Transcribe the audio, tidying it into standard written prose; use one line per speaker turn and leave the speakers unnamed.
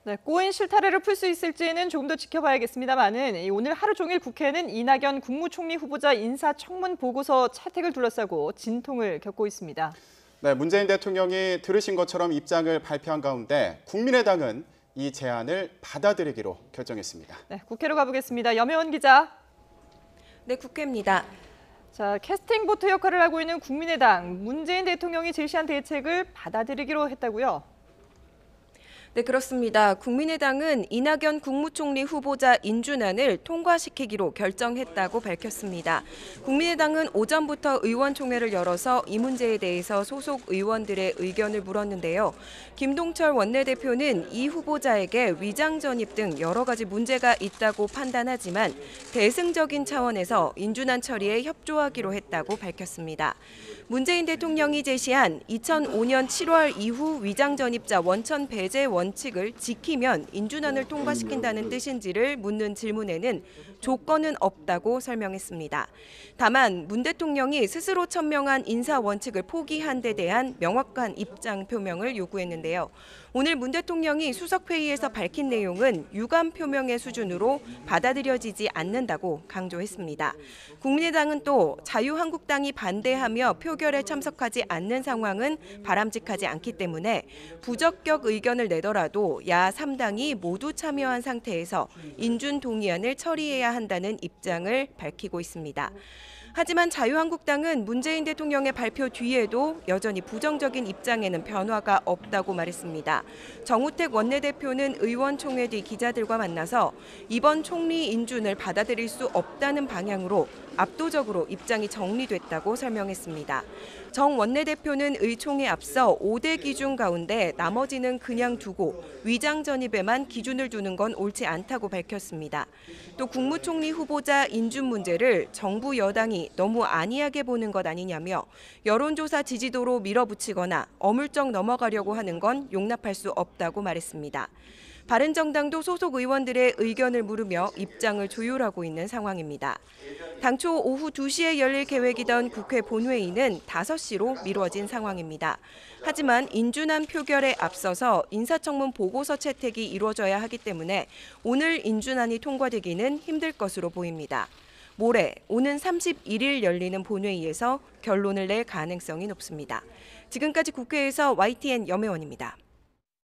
네, 꼬인 실타래를 풀 수 있을지는 조금 더 지켜봐야겠습니다만은 오늘 하루 종일 국회는 이낙연 국무총리 후보자 인사청문 보고서 채택을 둘러싸고 진통을 겪고 있습니다.
네, 문재인 대통령이 들으신 것처럼 입장을 발표한 가운데 국민의당은 이 제안을 받아들이기로 결정했습니다.
네, 국회로 가보겠습니다. 염혜원 기자.
네, 국회입니다.
자, 캐스팅 보트 역할을 하고 있는 국민의당, 문재인 대통령이 제시한 대책을 받아들이기로 했다고요?
네, 그렇습니다. 국민의당은 이낙연 국무총리 후보자 인준안을 통과시키기로 결정했다고 밝혔습니다. 국민의당은 오전부터 의원총회를 열어서 이 문제에 대해서 소속 의원들의 의견을 물었는데요. 김동철 원내대표는 이 후보자에게 위장 전입 등 여러 가지 문제가 있다고 판단하지만 대승적인 차원에서 인준안 처리에 협조하기로 했다고 밝혔습니다. 문재인 대통령이 제시한 2005년 7월 이후 위장 전입자 원천 배제 원칙을 지키면 인준안을 통과시킨다는 뜻인지를 묻는 질문에는 조건은 없다고 설명했습니다. 다만 문 대통령이 스스로 천명한 인사 원칙을 포기한 데 대한 명확한 입장 표명을 요구했는데요. 오늘 문 대통령이 수석회의에서 밝힌 내용은 유감 표명의 수준으로 받아들여지지 않는다고 강조했습니다. 국민의당은 또 자유한국당이 반대하며 표결에 참석하지 않는 상황은 바람직하지 않기 때문에 부적격 의견을 내더라도 야 3당이 모두 참여한 상태에서 인준 동의안을 처리해야 한다는 입장을 밝히고 있습니다. 하지만 자유한국당은 문재인 대통령의 발표 뒤에도 여전히 부정적인 입장에는 변화가 없다고 말했습니다. 정우택 원내대표는 의원총회 뒤 기자들과 만나서 이번 총리 인준을 받아들일 수 없다는 방향으로 압도적으로 입장이 정리됐다고 설명했습니다. 정 원내대표는 의총에 앞서 5대 기준 가운데 나머지는 그냥 두고 위장 전입에만 기준을 두는 건 옳지 않다고 밝혔습니다. 또 국무총리 후보자 인준 문제를 정부 여당이 너무 안이하게 보는 것 아니냐며 여론조사 지지도로 밀어붙이거나 어물쩍 넘어가려고 하는 건 용납할 수 없다고 말했습니다. 바른정당도 소속 의원들의 의견을 물으며 입장을 조율하고 있는 상황입니다. 당초 오후 2시에 열릴 계획이던 국회 본회의는 5시로 미뤄진 상황입니다. 하지만 인준안 표결에 앞서서 인사청문 보고서 채택이 이루어져야 하기 때문에 오늘 인준안이 통과되기는 힘들 것으로 보입니다. 모레 오는 31일 열리는 본회의에서 결론을 낼 가능성이 높습니다. 지금까지 국회에서 YTN 염혜원입니다.